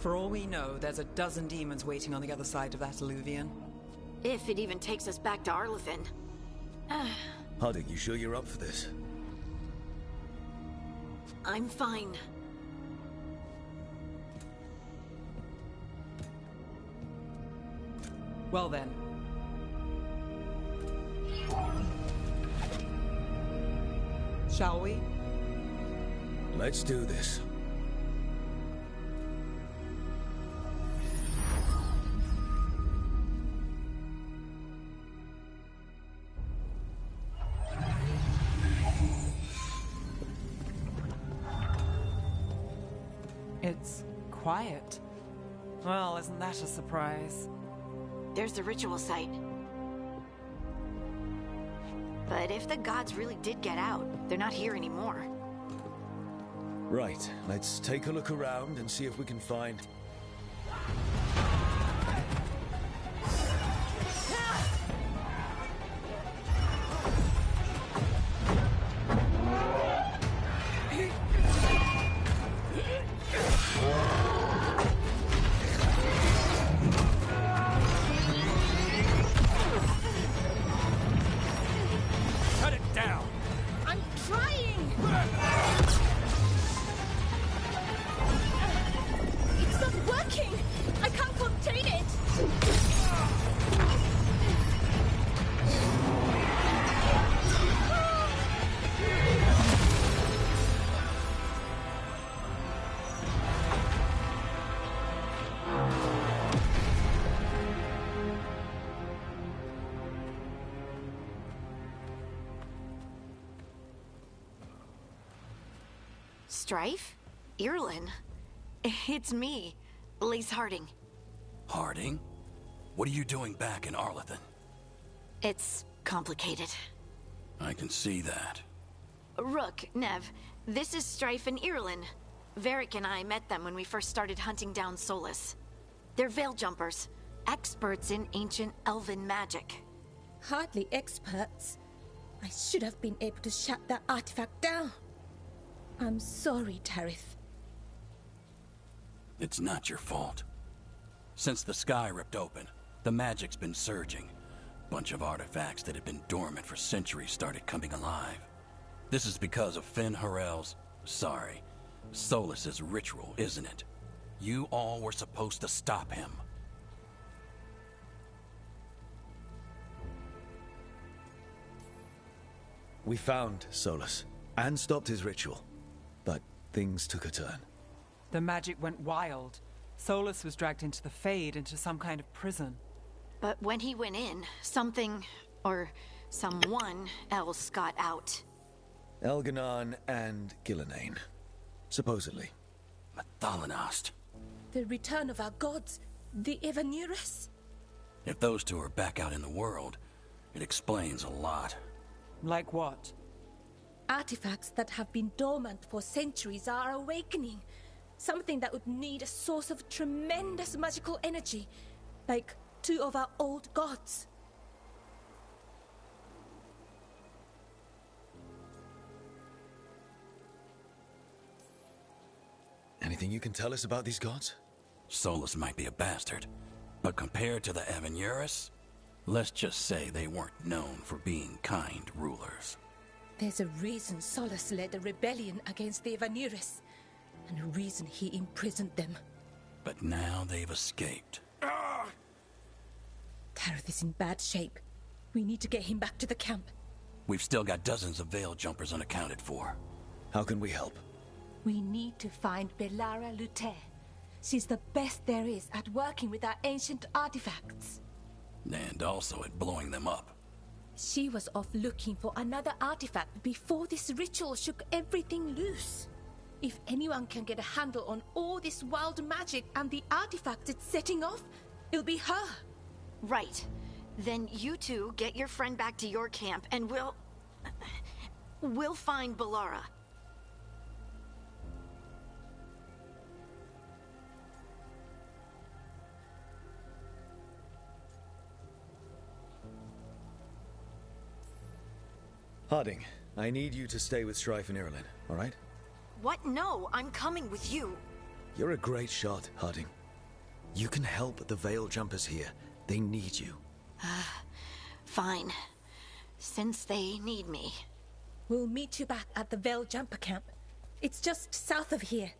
For all we know, there's a dozen demons waiting on the other side of that alluvion. If it even takes us back to Arlithin. Harding, you sure you're up for this? I'm fine. Well then. Shall we? Let's do this. It's quiet. Well, isn't that a surprise? There's the ritual site. But if the gods really did get out, they're not here anymore. Right, let's take a look around and see if we can find... Strife? Irlin? It's me, Lise Harding. Harding? What are you doing back in Arlithin? It's complicated. I can see that. Rook, Nev, this is Strife and Irlin. Varric and I met them when we first started hunting down Solus. They're Veil jumpers, experts in ancient elven magic. Hardly experts. I should have been able to shut that artifact down. I'm sorry, Tarith. It's not your fault. Since the sky ripped open, the magic's been surging. Bunch of artifacts that had been dormant for centuries started coming alive. This is because of Finn Harel's... Solus's ritual, isn't it? You all were supposed to stop him. We found Solus, and stopped his ritual. But things took a turn. The magic went wild. Solus was dragged into the Fade, into some kind of prison. But when he went in, something, or someone else got out. Elganon and Gillenane. Supposedly. Mathalanost. The return of our gods, the Evanurus? If those two are back out in the world, it explains a lot. Like what? Artifacts that have been dormant for centuries are awakening. Something that would need a source of tremendous magical energy, like two of our old gods. Anything you can tell us about these gods? Solus might be a bastard, but compared to the Evanurus, let's just say they weren't known for being kind rulers. There's a reason Solus led a rebellion against the Evanurus, and a reason he imprisoned them. But now they've escaped. Tarith is in bad shape. We need to get him back to the camp. We've still got dozens of Veil jumpers unaccounted for. How can we help? We need to find Belara Luthe. She's the best there is at working with our ancient artifacts. And also at blowing them up. She was off looking for another artifact before this ritual shook everything loose. If anyone can get a handle on all this wild magic and the artifacts it's setting off, it'll be her. Right. Then you two get your friend back to your camp and we'll find Belara. Harding, I need you to stay with Strife and Irlin, all right? What? No, I'm coming with you. You're a great shot, Harding. You can help the Veil jumpers here. They need you. Fine. Since they need me. We'll meet you back at the Veil jumper camp. It's just south of here.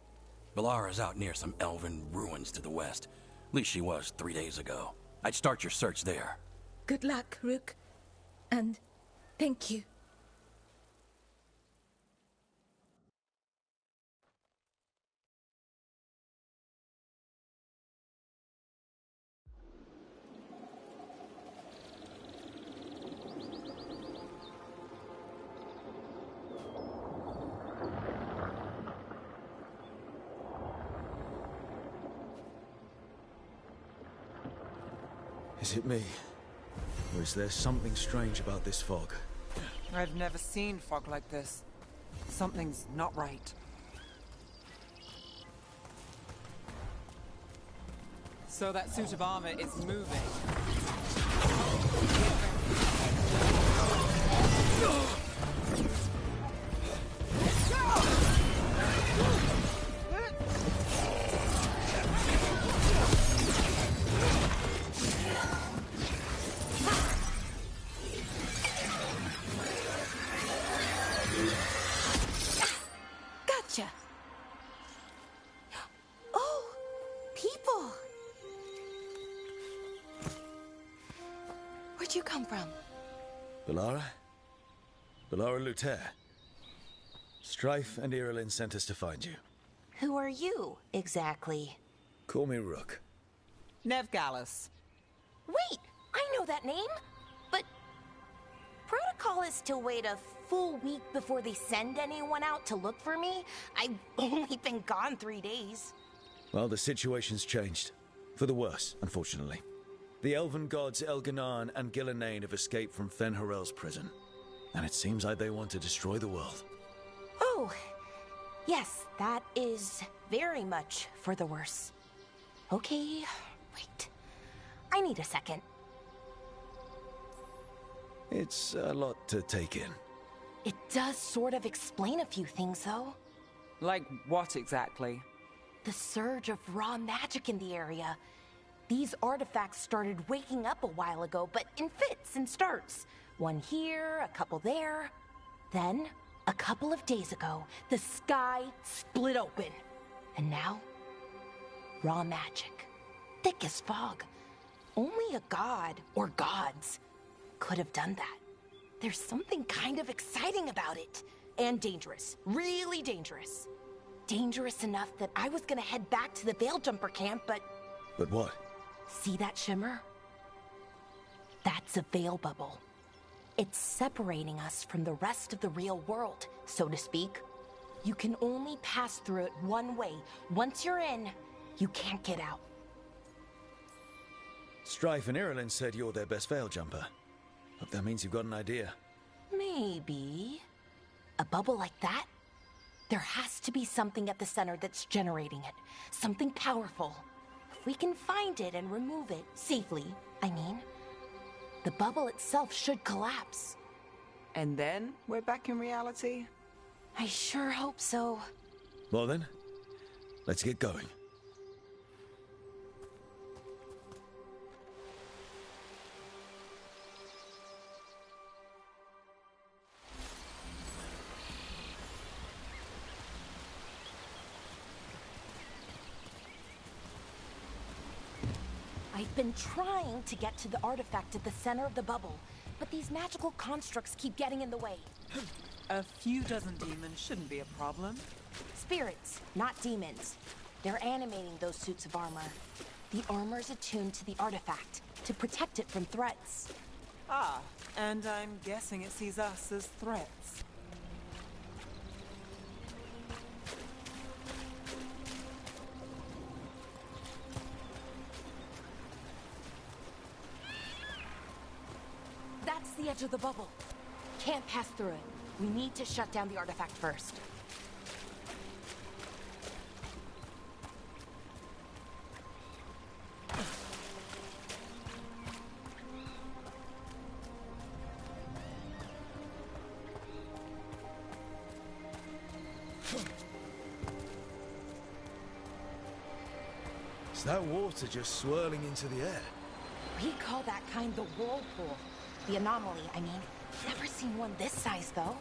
Valara's out near some elven ruins to the west. At least she was 3 days ago. I'd start your search there. Good luck, Rook. And thank you. Is it me? Or is there something strange about this fog? I've never seen fog like this. Something's not right. So that suit of armor is moving. Gotcha. Oh, people. Where'd you come from? Valara? Valara Luther. Strife and Irilin sent us to find you. Who are you, exactly? Call me Rook. Nev Gallus. Wait, I know that name. But protocol is to wait a full week before they send anyone out to look for me. I've only been gone 3 days. Well, the situation's changed. For the worse, unfortunately. The elven gods Elganan and Gillenane have escaped from Fen'Harel's prison. And it seems like they want to destroy the world. Oh, yes, that is very much for the worse. Okay, wait. I need a second. It's a lot to take in. It does sort of explain a few things, though. Like what exactly? The surge of raw magic in the area. These artifacts started waking up a while ago, but in fits and starts. One here, a couple there. Then, a couple of days ago, the sky split open. And now, raw magic. Thick as fog. Only a god, or gods, could have done that. There's something kind of exciting about it. And dangerous. Really dangerous. Dangerous enough that I was gonna head back to the Veil Jumper camp, but... But what? See that shimmer? That's a Veil bubble. It's separating us from the rest of the real world, so to speak. You can only pass through it one way. Once you're in, you can't get out. Strife and Irilin said you're their best Veil jumper. Hope that means you've got an idea. Maybe. A bubble like that? There has to be something at the center that's generating it. Something powerful. If we can find it and remove it, safely, I mean, the bubble itself should collapse. And then we're back in reality? I sure hope so. Well then, let's get going. I've been trying to get to the artifact at the center of the bubble, but these magical constructs keep getting in the way. A few dozen demons shouldn't be a problem. Spirits, not demons. They're animating those suits of armor. The armor's attuned to the artifact, to protect it from threats. Ah, and I'm guessing it sees us as threats. That's the edge of the bubble. Can't pass through it. We need to shut down the artifact first. that water just swirling into the air? We call that kind the whirlpool. The anomaly, I mean. Never seen one this size, though.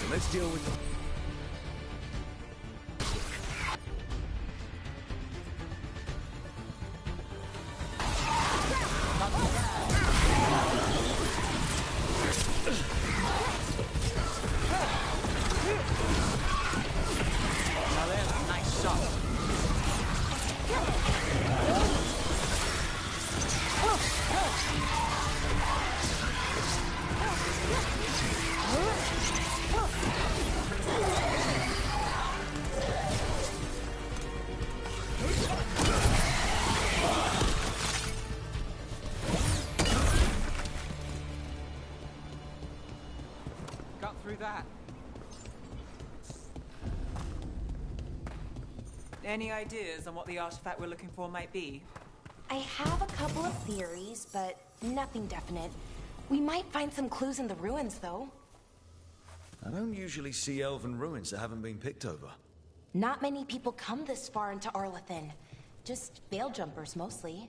So let's deal with them. Now there's a nice shot. Got through that. Any ideas on what the artifact we're looking for might be? I have a couple of theories, but nothing definite. We might find some clues in the ruins, though. I don't usually see elven ruins that haven't been picked over. Not many people come this far into Arlathan. Just Veil jumpers, mostly.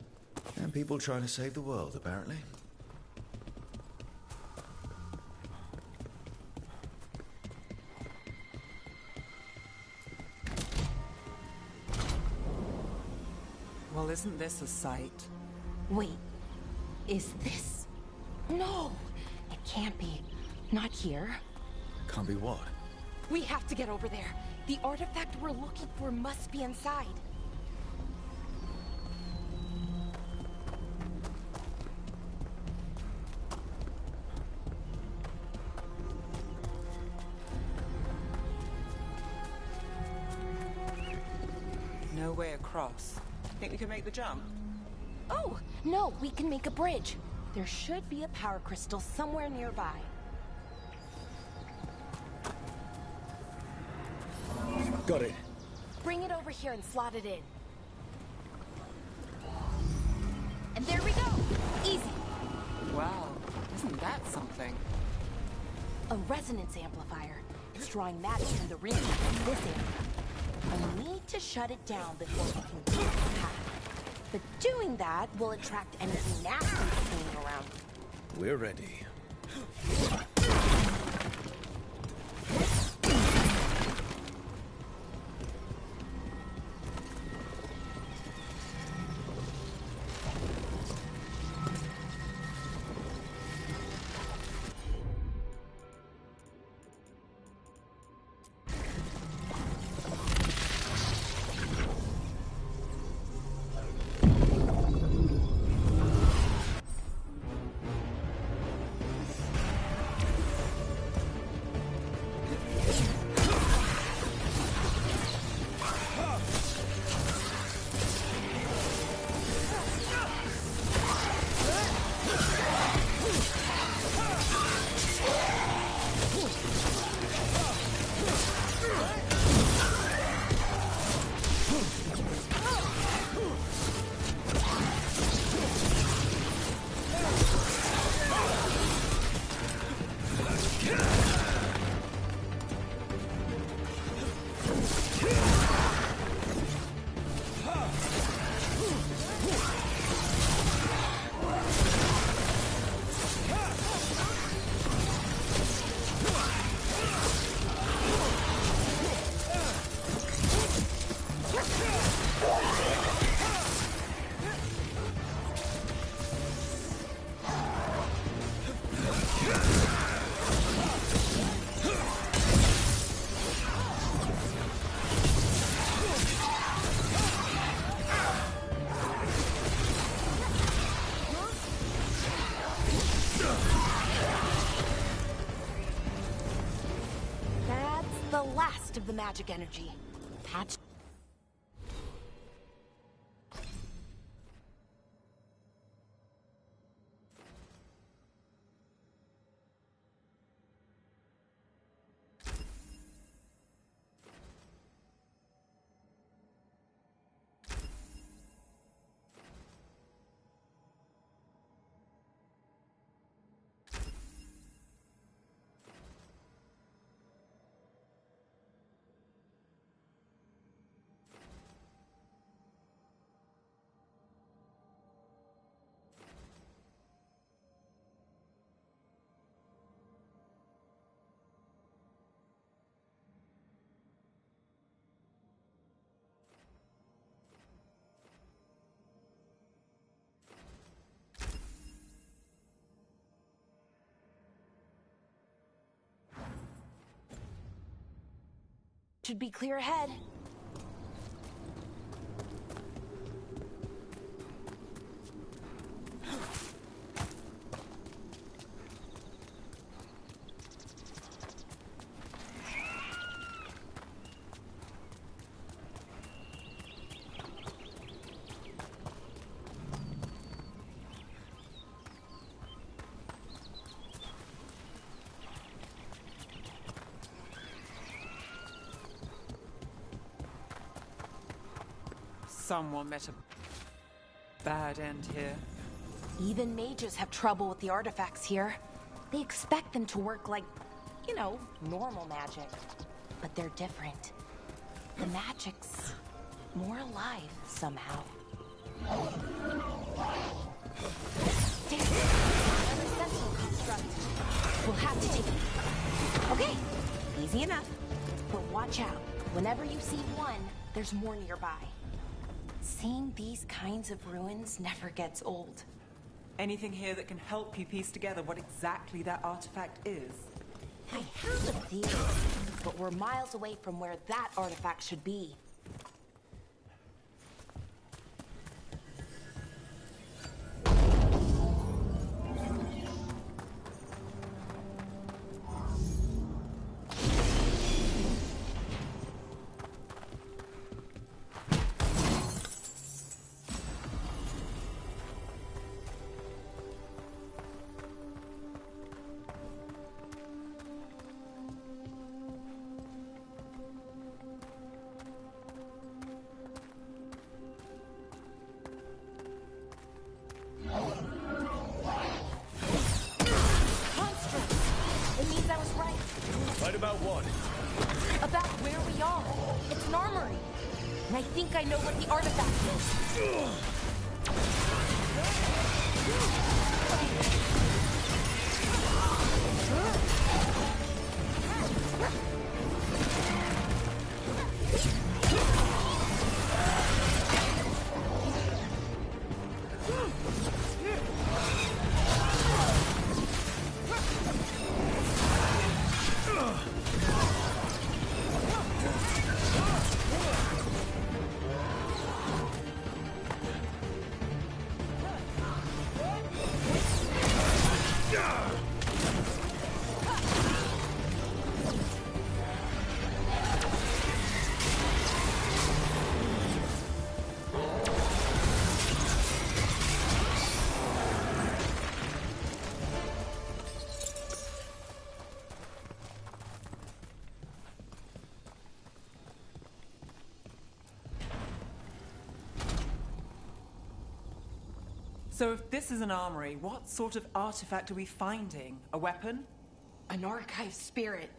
And people trying to save the world, apparently. Well, isn't this a sight? Wait, is this? No, it can't be. Not here. Can't be what? We have to get over there. The artifact we're looking for must be inside. No way across. Think we can make the jump? Oh, no, we can make a bridge. There should be a power crystal somewhere nearby. Got it. Bring it over here and slot it in. And there we go! Easy! Wow, isn't that something? A resonance amplifier. It's drawing magic from the ring in this area. We need to shut it down before we can clear the path. But doing that will attract anything nasty swimming around. We're ready. most of the magic energy. Patch. Should be clear ahead. Someone met a bad end here. Even mages have trouble with the artifacts here. They expect them to work like, you know, normal magic. But they're different. The magic's more alive somehow. Damn, another sentinel construct. We'll have to take it. Okay, easy enough. But watch out. Whenever you see one, there's more nearby. Seeing these kinds of ruins never gets old. Anything here that can help you piece together what exactly that artifact is? I have a theory, but we're miles away from where that artifact should be. About what? About where we are. It's an armory. And I think I know what the artifact is. So if this is an armory, what sort of artifact are we finding? A weapon? An archive spirit.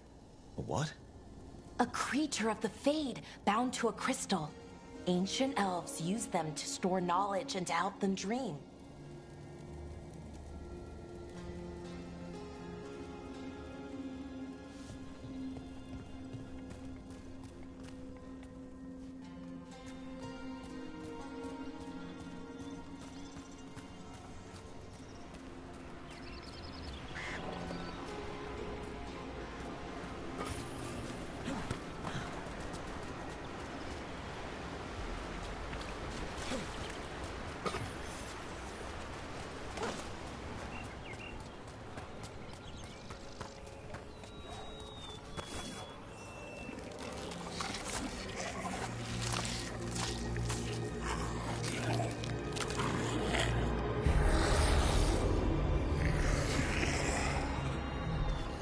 A what? A creature of the Fade, bound to a crystal. Ancient elves use them to store knowledge and to help them dream.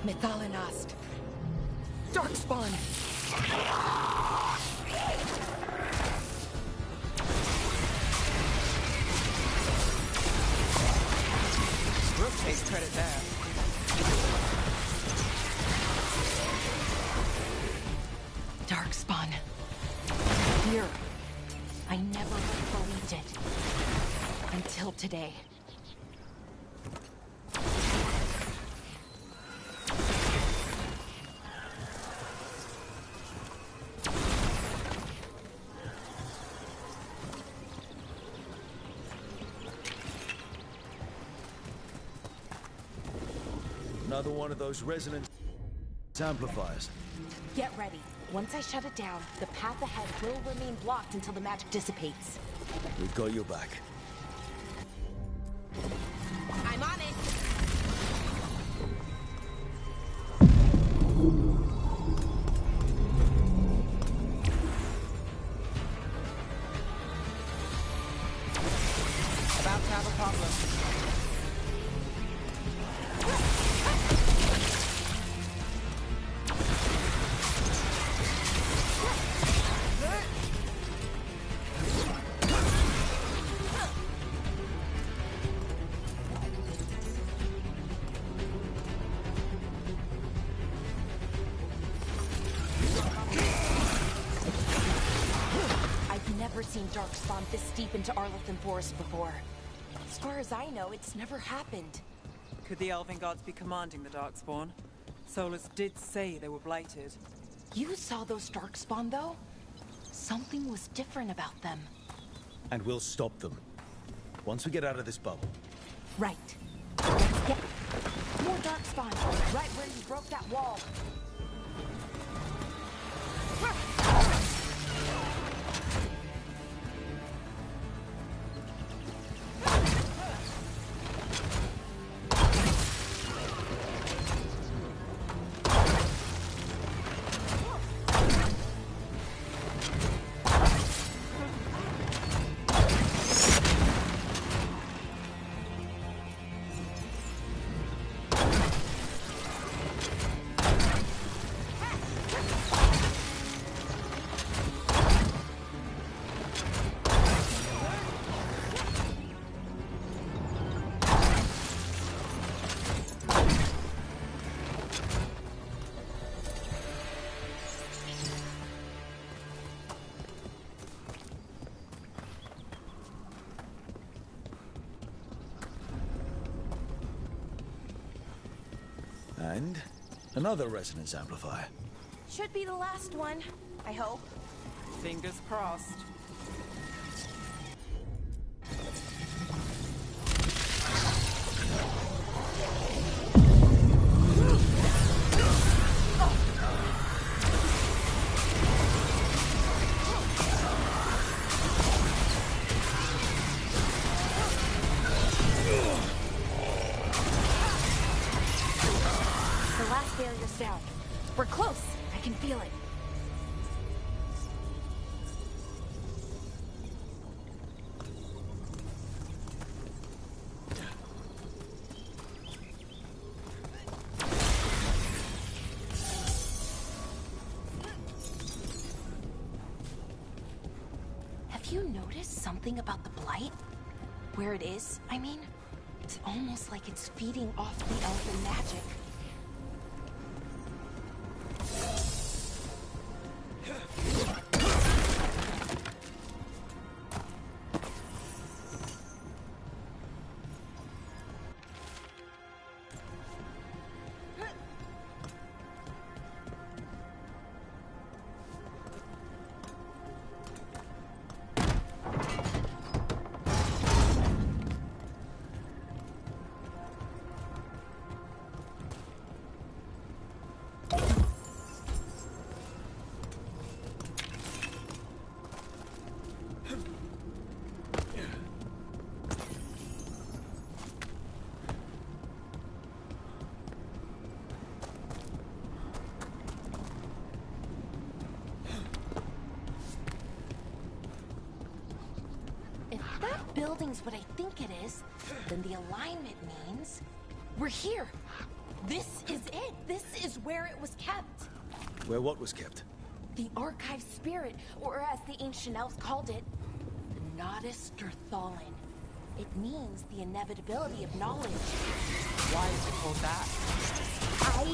Methalinast. Darkspawn. Rook takes credit there. Darkspawn. Here. I never believed it. Until today. Another one of those resonance amplifiers. Get ready. Once I shut it down, the path ahead will remain blocked until the magic dissipates. We've got your back. I'm on it! About to have a problem. I've never seen Darkspawn this deep into Arlothan Forest before. As far as I know, it's never happened. Could the Elven gods be commanding the Darkspawn? Solus did say they were blighted. You saw those Darkspawn, though? Something was different about them. And we'll stop them. Once we get out of this bubble. Right. Let's get more Darkspawn, right where you broke that wall. And another resonance amplifier. Should be the last one, I hope. Fingers crossed. The last barrier's down. We're close. I can feel it. Have you noticed something about the blight? Where it is, I mean? It's almost like it's feeding off the elven magic. That building's what I think it is, then the alignment means we're here. This is it. This is where it was kept. Where what was kept? The archive spirit, or as the ancient elves called it, the Nodus Derthalin. It means the inevitability of knowledge. Why is it called that? I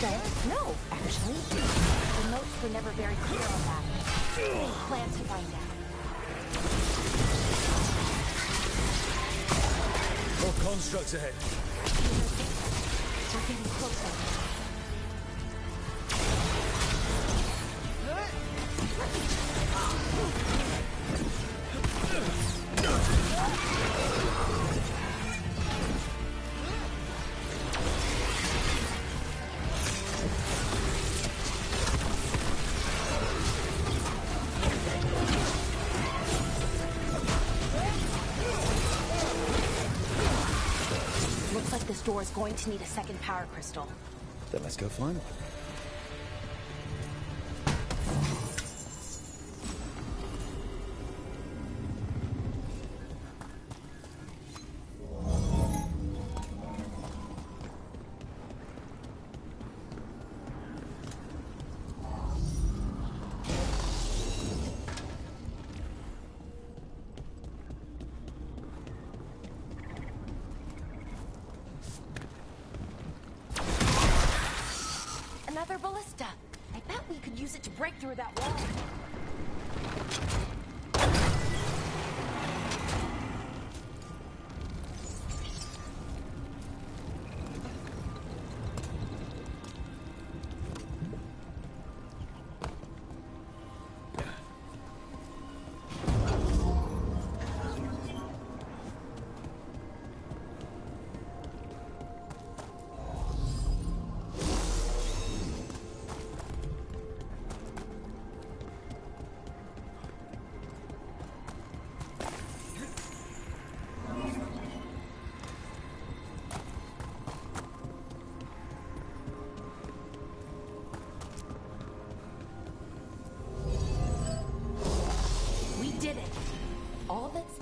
don't know, actually. The notes were never very clear on that. I plan to find out. More constructs ahead. We're getting closer. Looks like this door is going to need a second power crystal. Then let's go find one. Another ballista. I bet we could use it to break through that wall.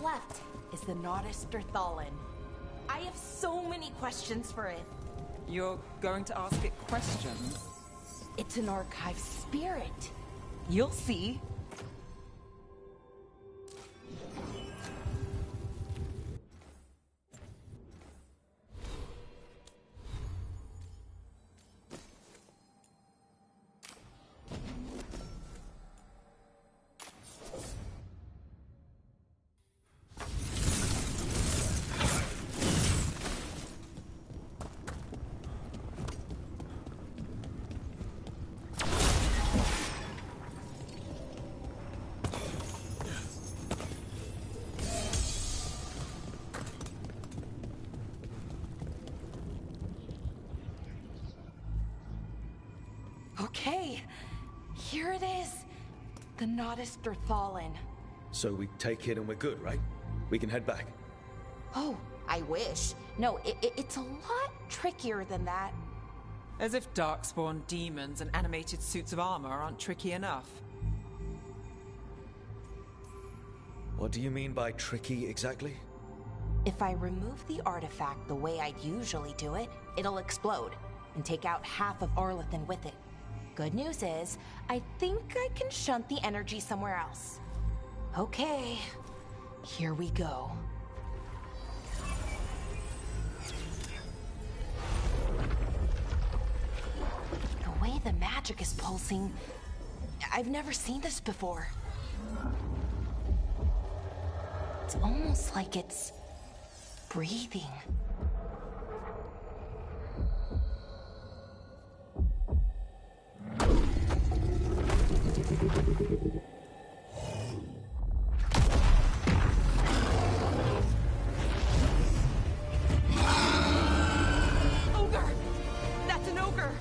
Left is the Nodus Derthalin. I have so many questions for it. You're going to ask it questions? It's an archive spirit. You'll see. Okay, here it is. The Nodus Derthalin. So we take it and we're good, right? We can head back. Oh, I wish. No, it's a lot trickier than that. As if darkspawn demons and animated suits of armor aren't tricky enough. What do you mean by tricky exactly? If I remove the artifact the way I'd usually do it, it'll explode and take out half of Arlathan with it. Good news is, I think I can shunt the energy somewhere else. Okay, here we go. The way the magic is pulsing, I've never seen this before. It's almost like it's breathing. Ogre! That's an ogre!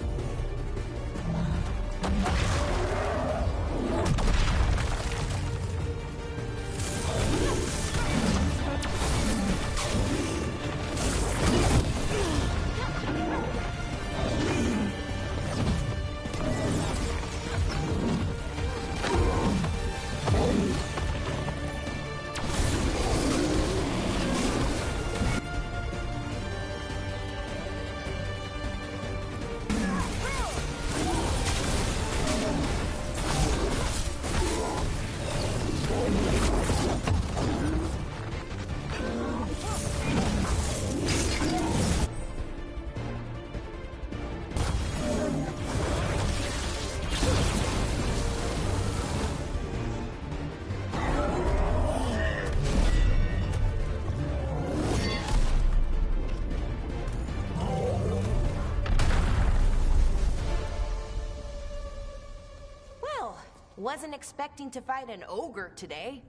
Wasn't expecting to fight an ogre today.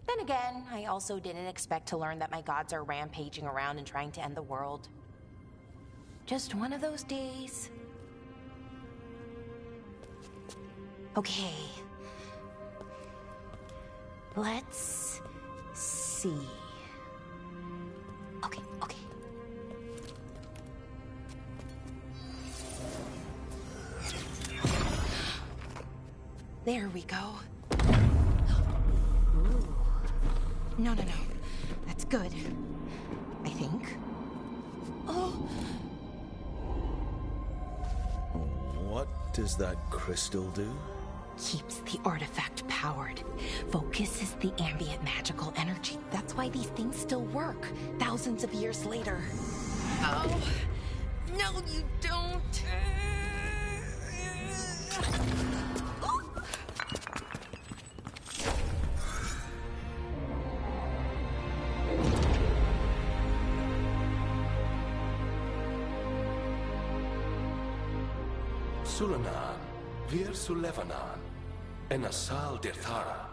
Then again, I also didn't expect to learn that my gods are rampaging around and trying to end the world. Just one of those days. Okay. Let's see. Okay. There we go. Ooh. No. That's good. I think. Oh. What does that crystal do? Keeps the artifact powered. Focuses the ambient magical energy. That's why these things still work, thousands of years later. Oh. No, you don't. Sulanan, Vir Sulevanan, and Asal Dirthara.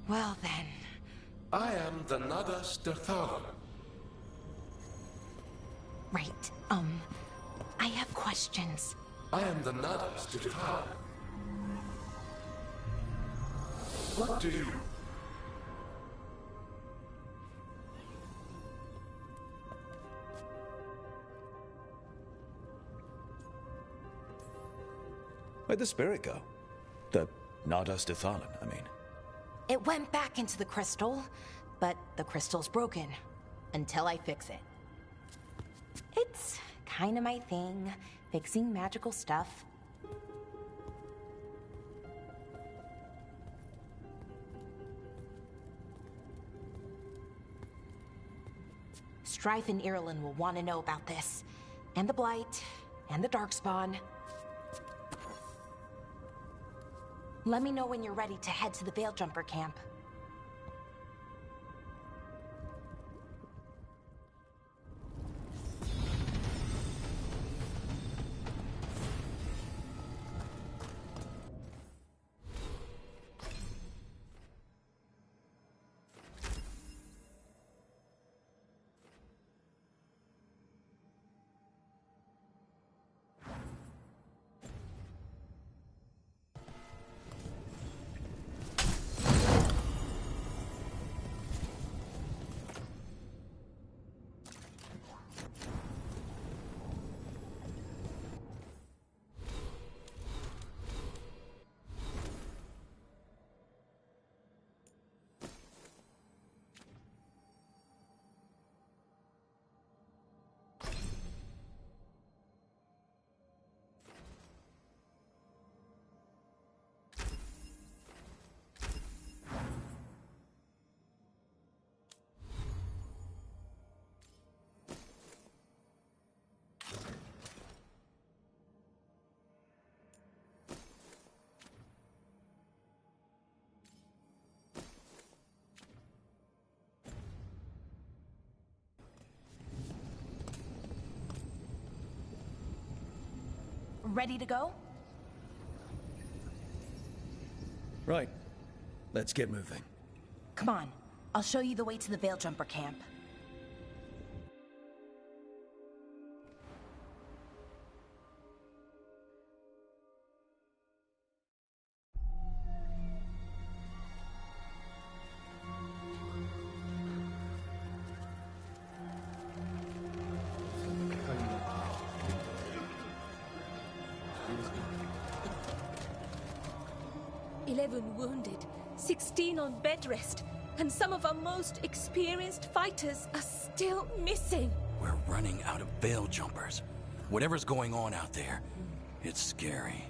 Well then. I am the Nadas Dirthara. Right, I have questions. I am the Nadas Dirthara. What do you... Where'd the spirit go? The Nadas Dithalan, I mean. It went back into the crystal, but the crystal's broken. Until I fix it. It's kind of my thing, fixing magical stuff. Strife and Irulan will want to know about this. And the Blight, and the Darkspawn. Let me know when you're ready to head to the Veil Jumper camp. Ready to go? Right. Let's get moving. Come on. I'll show you the way to the Veil Jumper camp. Wounded, 16 on bed rest, and some of our most experienced fighters are still missing. We're running out of Veil Jumpers. Whatever's going on out there, it's scary.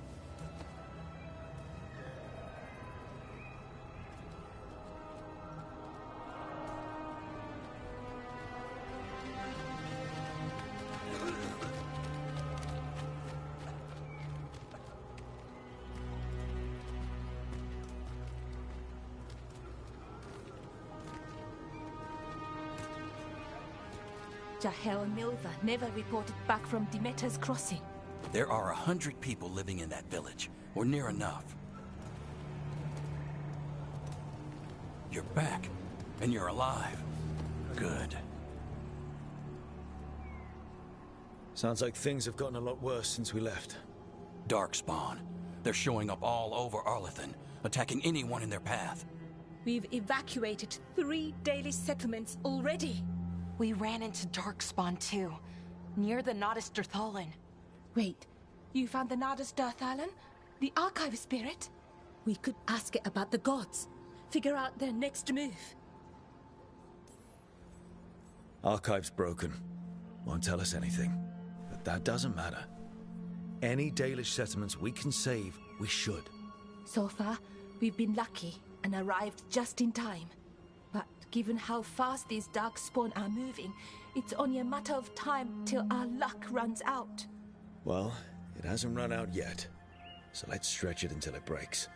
Jahel and Milva never reported back from Demeter's crossing. There are 100 people living in that village, Or near enough. You're back, and you're alive. Good. Sounds like things have gotten a lot worse since we left. Darkspawn. They're showing up all over Arlethan, attacking anyone in their path. We've evacuated 3 daily settlements already. We ran into Darkspawn too, near the Nodus Dirthalin. Wait, you found the Nodus Dirthalin? The archive spirit? We could ask it about the gods. Figure out their next move. Archive's broken. Won't tell us anything. But that doesn't matter. Any Dalish settlements we can save, we should. So far, we've been lucky and arrived just in time. But given how fast these Darkspawn are moving, it's only a matter of time till our luck runs out. Well, it hasn't run out yet. So let's stretch it until it breaks.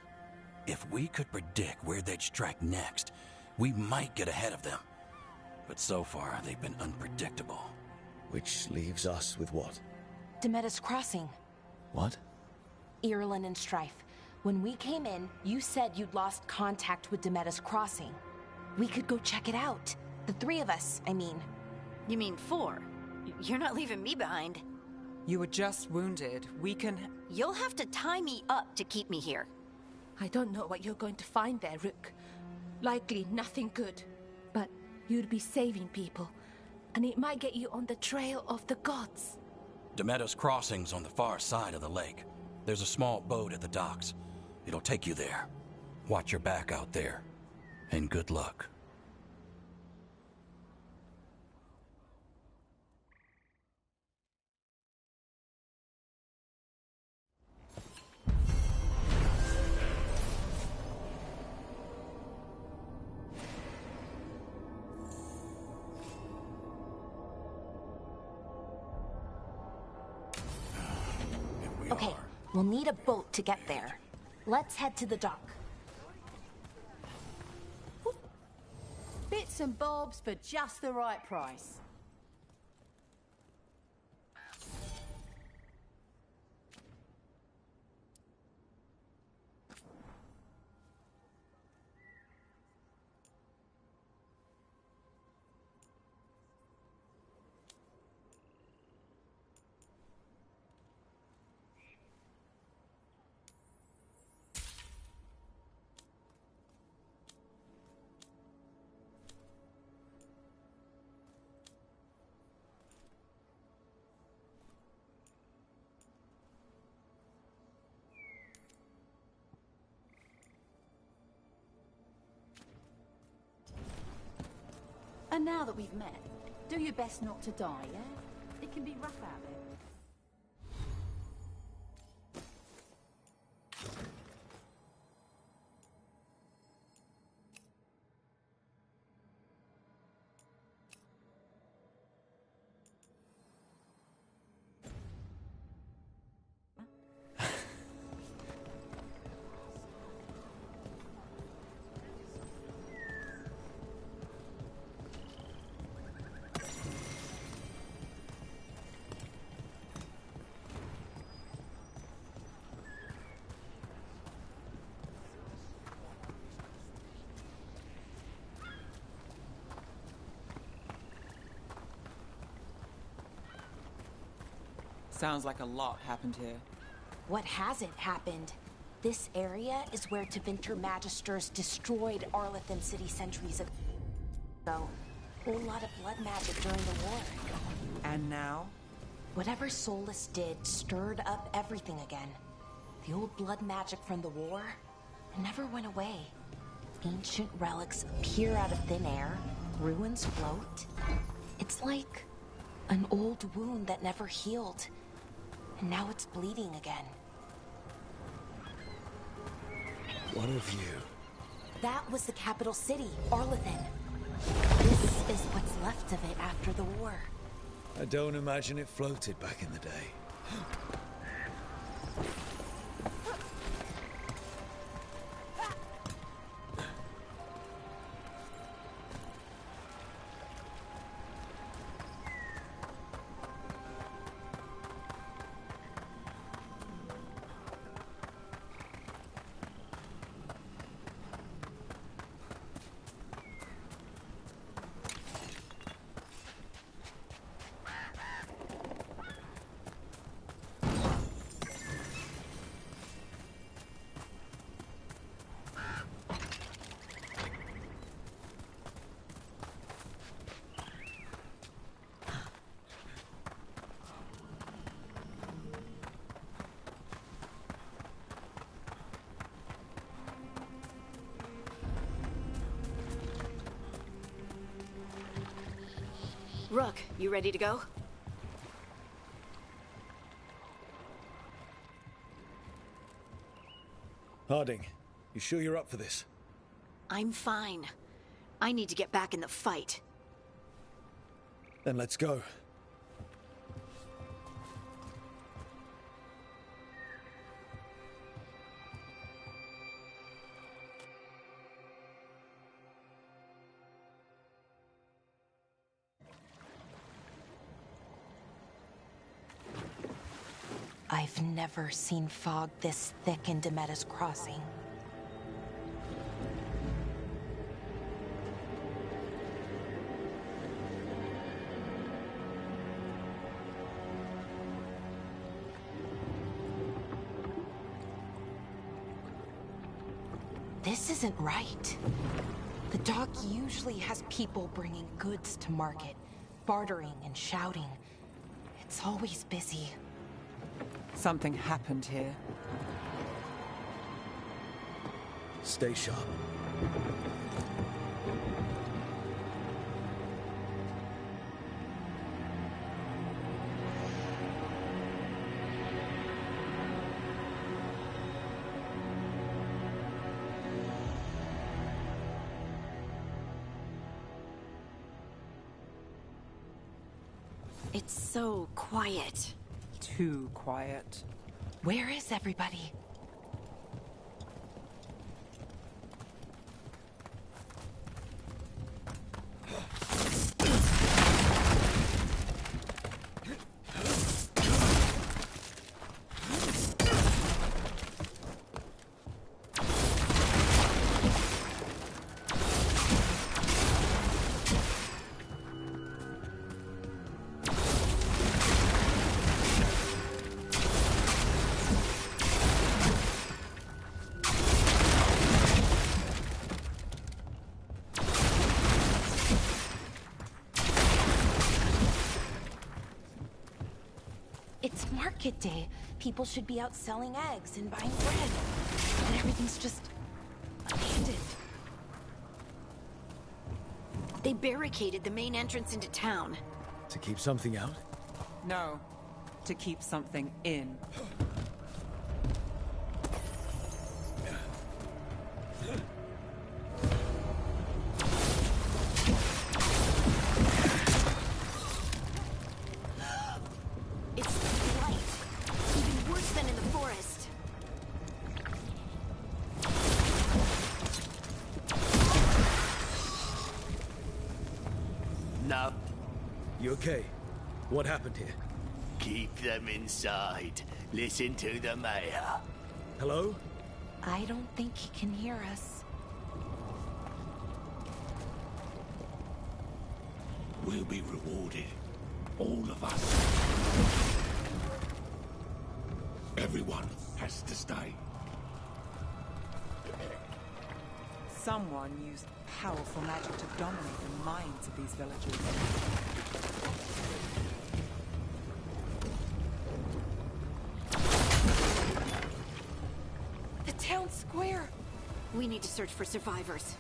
If we could predict where they'd strike next, we might get ahead of them. But so far, they've been unpredictable. Which leaves us with what? Demetus Crossing. What? Irulan and Strife. When we came in, you said you'd lost contact with Demetus Crossing. We could go check it out. The 3 of us, I mean. You mean 4? You're not leaving me behind. You were just wounded. We can... You'll have to tie me up to keep me here. I don't know what you're going to find there, Rook. Likely nothing good. But you'd be saving people. And it might get you on the trail of the gods. Demetus Crossing's on the far side of the lake. There's a small boat at the docks. It'll take you there. Watch your back out there. And good luck. Okay, we'll need a boat to get there. Let's head to the dock. Bits and bobs for just the right price. And now that we've met, do your best not to die, yeah? It can be rough out there. Sounds like a lot happened here. What hasn't happened? This area is where Tevinter Magisters destroyed Arlethan City centuries ago. A whole lot of blood magic during the war. And now? Whatever Solus did stirred up everything again. The old blood magic from the war never went away. Ancient relics appear out of thin air, ruins float. It's like an old wound that never healed. And now it's bleeding again. What of you? That was the capital city, Arlethan. This is what's left of it after the war. I don't imagine it floated back in the day. Rook, you ready to go? Harding, you sure you're up for this? I'm fine. I need to get back in the fight. Then let's go. I've never seen fog this thick in Demetta's Crossing. This isn't right. The dock usually has people bringing goods to market, bartering and shouting. It's always busy. Something happened here. Stay sharp. It's so quiet. Too quiet. Where is everybody? It's market day. People should be out selling eggs and buying bread. And everything's just abandoned. They barricaded the main entrance into town. To keep something out? No, to keep something in. It's light. Even worse than in the forest. No. You okay? What happened here? Keep them inside. Listen to the mayor. Hello? I don't think he can hear us. We'll be rewarded. All of us. Everyone has to stay. Someone used powerful magic to dominate the minds of these villagers. The town square! We need to search for survivors.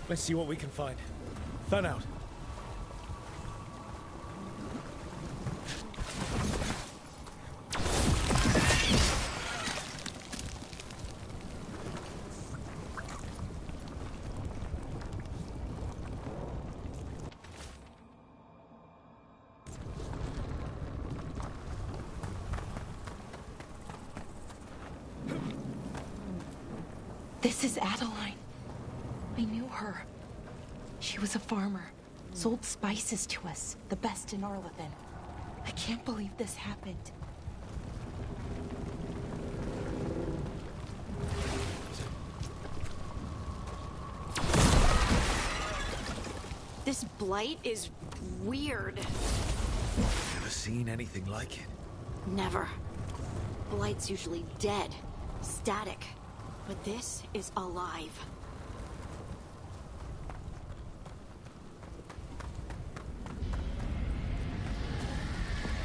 Let's see what we can find. Fan out. This is Adeline. I knew her. She was a farmer. Sold spices to us, the best in Arlathan. I can't believe this happened. This blight is weird. Never seen anything like it. Never. Blight's usually dead, static. But this is alive.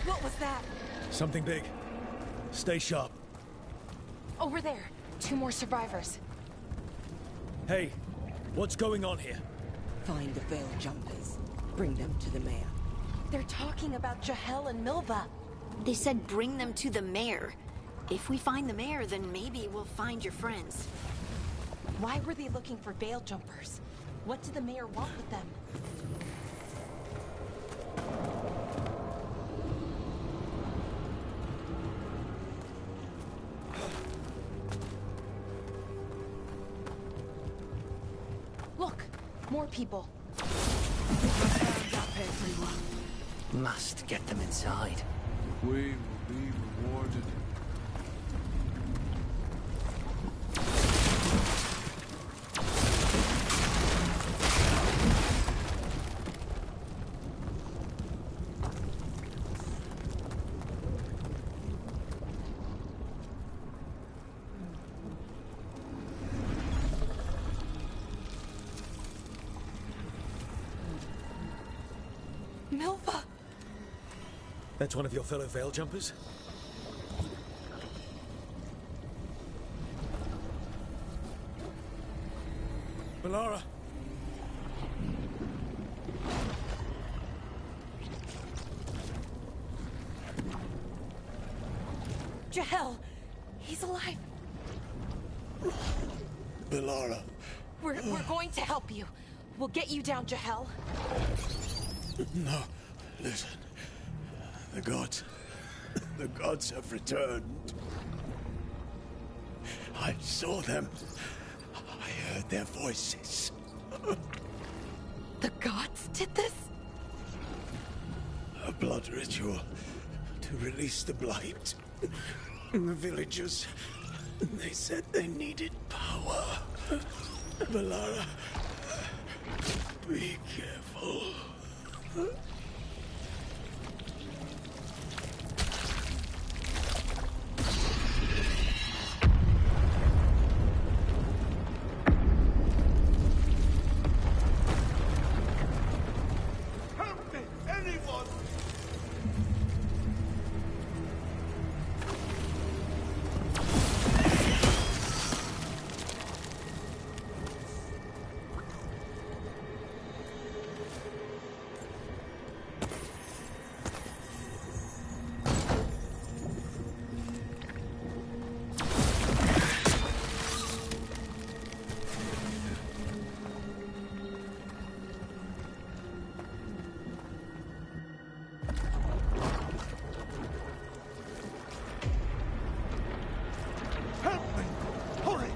What was that? Something big. Stay sharp. Over there. 2 more survivors. Hey, what's going on here? Find the Veil jumpers. Bring them to the mayor. They're talking about Jahel and Milva. They said bring them to the mayor. If we find the mayor, then maybe we'll find your friends. Why were they looking for Veil jumpers? What did the mayor want with them? Look, more people. Must get them inside. We will be rewarded. Milva! That's one of your fellow Veil jumpers? Valara! Jahel! He's alive! Valara. We're going to help you. We'll get you down, Jahel. No, listen. The gods have returned. I saw them. I heard their voices. The gods did this? A blood ritual to release the blight. The villagers, they said they needed power. Valara, be careful. Help me! Anyone! Help me! Hurry!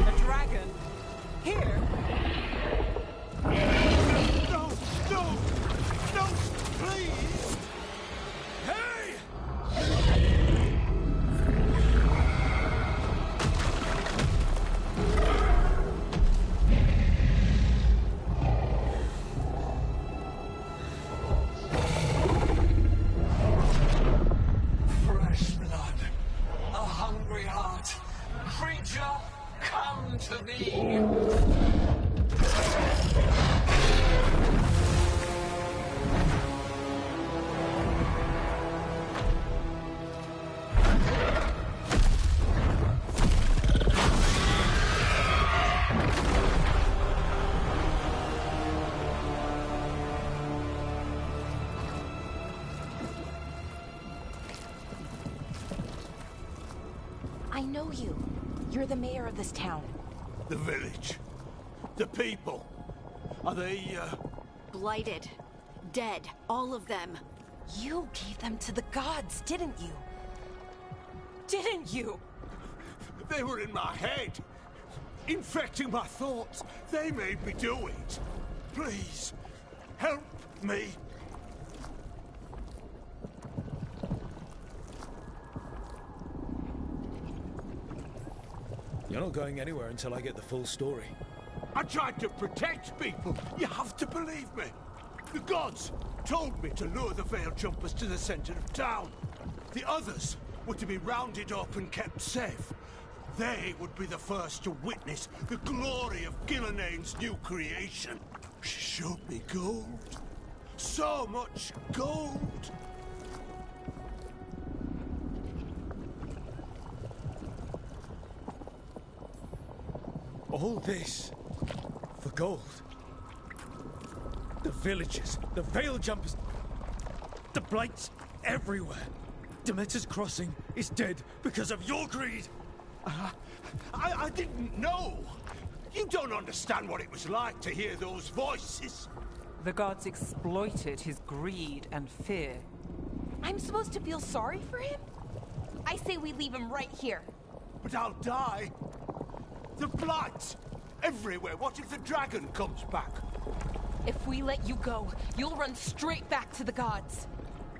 A dragon? Here? No! No! No! Please! Hey! Fresh blood, a hungry heart. Creature, come to me. I know you. You're the mayor of this town. The village. The people. Are they, Blighted. Dead. All of them. You gave them to the gods, didn't you? Didn't you? They were in my head. Infecting my thoughts. They made me do it. Please, help me. You're not going anywhere until I get the full story. I tried to protect people. You have to believe me. The gods told me to lure the Veil jumpers to the center of town. The others were to be rounded up and kept safe. They would be the first to witness the glory of Gilnenane's new creation. She showed me gold. So much gold. All this for gold. The villagers, the Veil jumpers, the blights everywhere. Demeter's Crossing is dead because of your greed. I didn't know. You don't understand what it was like to hear those voices. The gods exploited his greed and fear. I'm supposed to feel sorry for him? I say we leave him right here. But I'll die. The blight everywhere. What if the dragon comes back? If we let you go, you'll run straight back to the gods.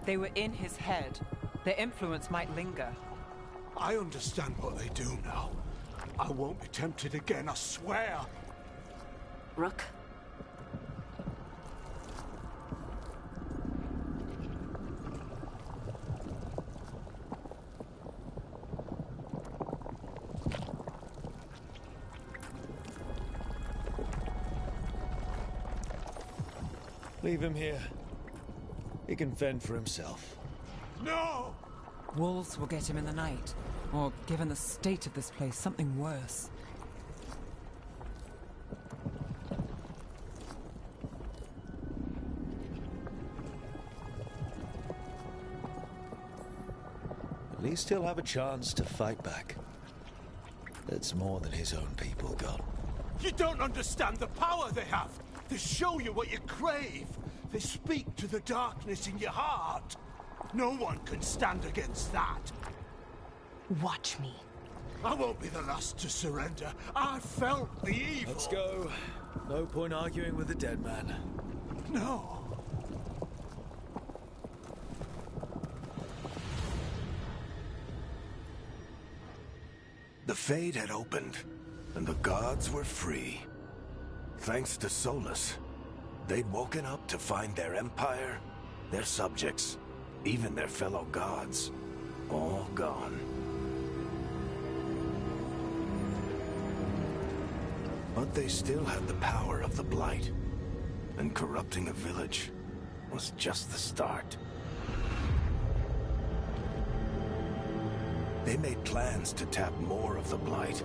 They were in his head. Their influence might linger. I understand what they do now. I won't be tempted again, I swear. Rook? Leave him here. He can fend for himself. No! Wolves will get him in the night. Or, given the state of this place, something worse. At least he'll have a chance to fight back. That's more than his own people got. You don't understand the power they have. They show you what you crave. They speak to the darkness in your heart. No one can stand against that. Watch me. I won't be the last to surrender. I felt the evil. Let's go. No point arguing with the dead man. No. The Fade had opened, and the gods were free. Thanks to Solus, they'd woken up to find their empire, their subjects, even their fellow gods, all gone. But they still had the power of the Blight, and corrupting a village was just the start. They made plans to tap more of the Blight,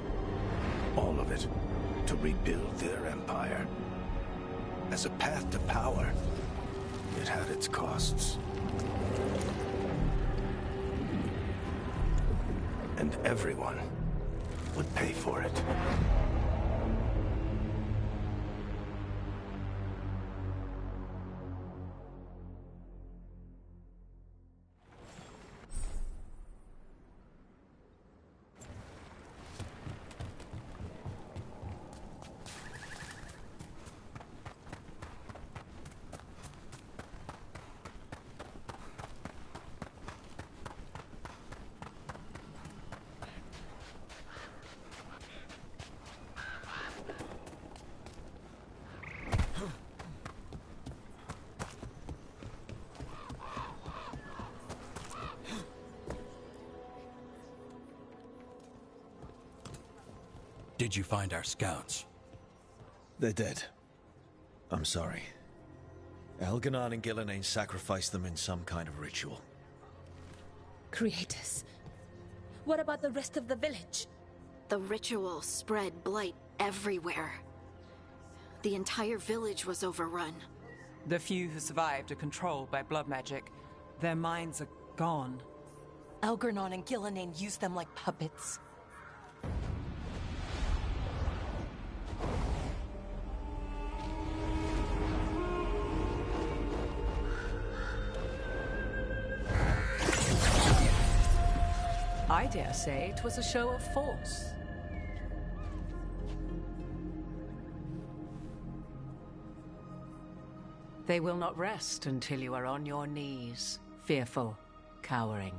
all of it, to rebuild their empire. As a path to power, it had its costs. And everyone would pay for it. Did you find our scouts? They're dead. I'm sorry. Elganon and Gillenane sacrificed them in some kind of ritual. Creators. What about the rest of the village? The ritual spread blight everywhere. The entire village was overrun. The few who survived are controlled by blood magic. Their minds are gone. Elgarnon and Gillenane used them like puppets. I dare say it was a show of force. They will not rest until you are on your knees, fearful, cowering,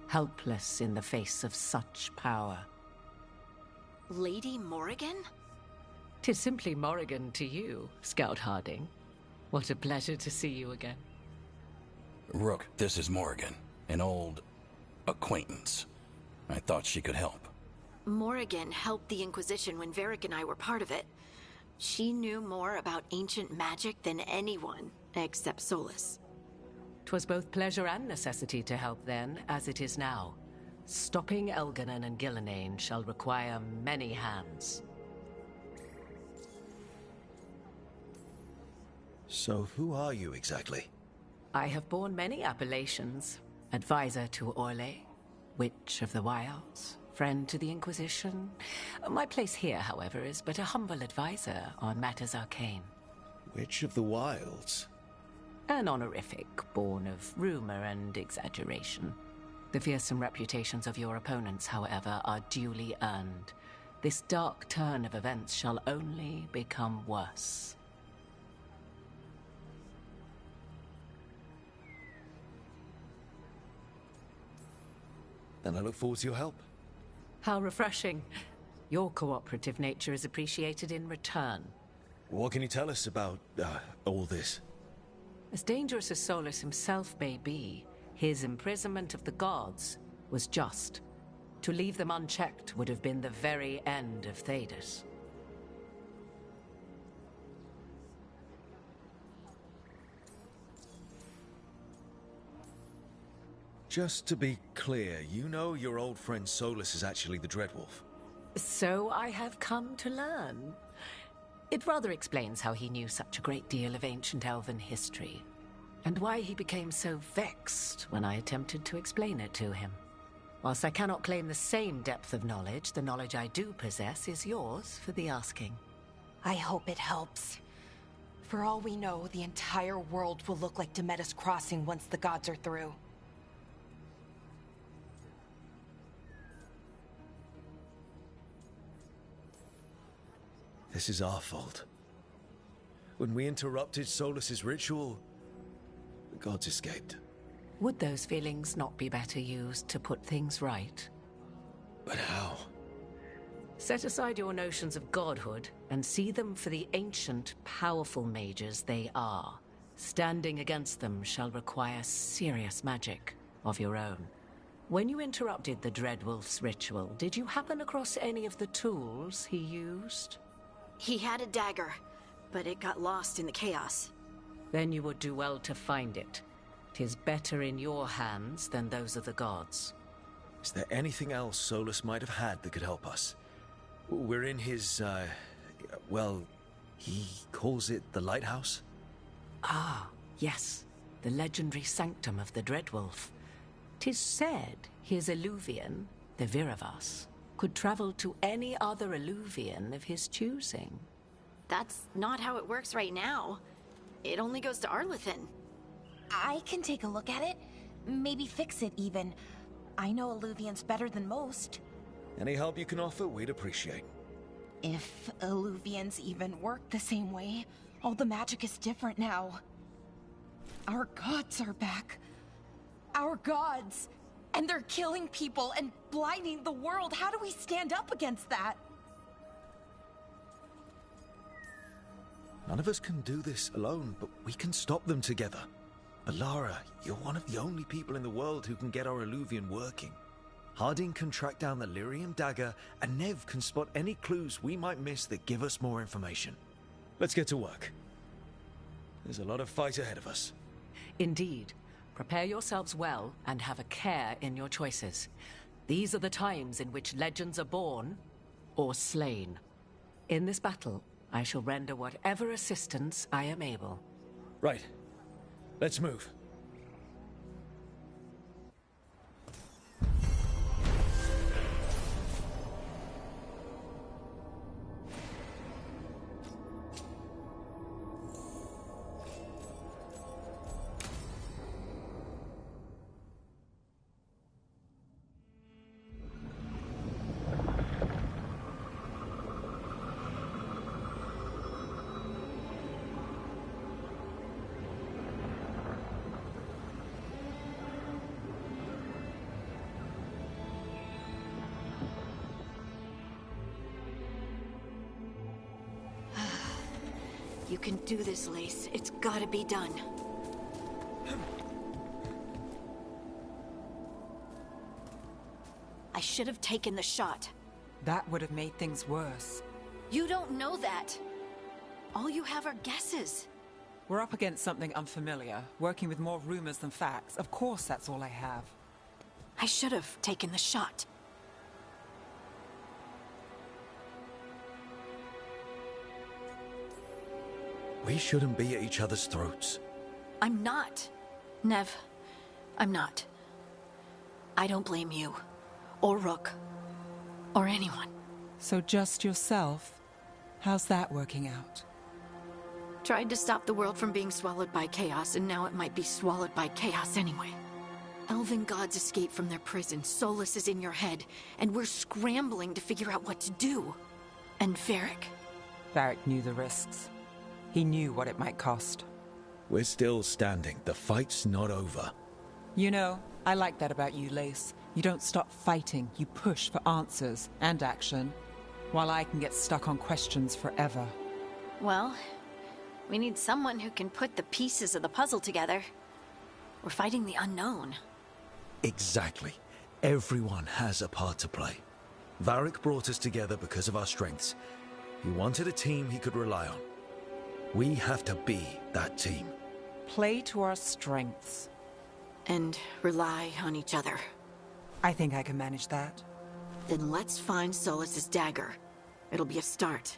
helpless in the face of such power. Lady Morrigan? 'Tis simply Morrigan to you, Scout Harding. What a pleasure to see you again. Rook, this is Morrigan, an old acquaintance. I thought she could help. Morrigan helped the Inquisition when Varric and I were part of it. She knew more about ancient magic than anyone, except Solus. 'Twas both pleasure and necessity to help then, as it is now. Stopping Elganon and Gillenane shall require many hands. So who are you exactly? I have borne many appellations. Advisor to Orlais, Witch of the Wilds, friend to the Inquisition. My place here, however, is but a humble advisor on matters arcane. Witch of the Wilds? An honorific born of rumor and exaggeration. The fearsome reputations of your opponents, however, are duly earned. This dark turn of events shall only become worse. Then I look forward to your help. How refreshing. Your cooperative nature is appreciated in return. What can you tell us about, all this? As dangerous as Solus himself may be, his imprisonment of the gods was just. To leave them unchecked would have been the very end of Thedas. Just to be clear, you know your old friend Solus is actually the Dreadwolf? So I have come to learn. It rather explains how he knew such a great deal of ancient elven history, and why he became so vexed when I attempted to explain it to him. Whilst I cannot claim the same depth of knowledge, the knowledge I do possess is yours for the asking. I hope it helps. For all we know, the entire world will look like Demetus Crossing once the gods are through. This is our fault. When we interrupted Solus's ritual, the gods escaped. Would those feelings not be better used to put things right? But how? Set aside your notions of godhood and see them for the ancient, powerful mages they are. Standing against them shall require serious magic of your own. When you interrupted the Dreadwolf's ritual, did you happen across any of the tools he used? He had a dagger, but it got lost in the chaos. Then you would do well to find it. 'Tis better in your hands than those of the gods. Is there anything else Solus might have had that could help us? We're in his, well, he calls it the lighthouse? Ah, yes. The legendary sanctum of the Dreadwolf. 'Tis said his Illuvian, the Viravas, could travel to any other Illuvian of his choosing. That's not how it works right now. It only goes to Arlethan. I can take a look at it. Maybe fix it, even. I know Illuvians better than most. Any help you can offer, we'd appreciate. If Illuvians even work the same way, all the magic is different now. Our gods are back. Our gods! And they're killing people and blinding the world. How do we stand up against that? None of us can do this alone, but we can stop them together. Alara, you're one of the only people in the world who can get our Illuvian working. Harding can track down the Lyrium dagger, and Nev can spot any clues we might miss that give us more information. Let's get to work. There's a lot of fight ahead of us. Indeed. Prepare yourselves well and have a care in your choices. These are the times in which legends are born or slain. In this battle, I shall render whatever assistance I am able. Right. Let's move. You can do this, Lace. It's gotta be done. I should have taken the shot. That would have made things worse. You don't know that. All you have are guesses. We're up against something unfamiliar, working with more rumors than facts. Of course that's all I have. I should have taken the shot. We shouldn't be at each other's throats. I'm not. Nev, I'm not. I don't blame you, or Rook, or anyone. So just yourself? How's that working out? Tried to stop the world from being swallowed by chaos, and now it might be swallowed by chaos anyway. Elven gods escaped from their prison, Solus is in your head, and we're scrambling to figure out what to do. And Varric. Varric knew the risks. He knew what it might cost. We're still standing. The fight's not over. You know, I like that about you, Lace. You don't stop fighting, you push for answers and action, while I can get stuck on questions forever. Well, we need someone who can put the pieces of the puzzle together. We're fighting the unknown. Exactly. Everyone has a part to play. Varric brought us together because of our strengths. He wanted a team he could rely on. We have to be that team. Play to our strengths. And rely on each other. I think I can manage that. Then let's find Solus's dagger. It'll be a start.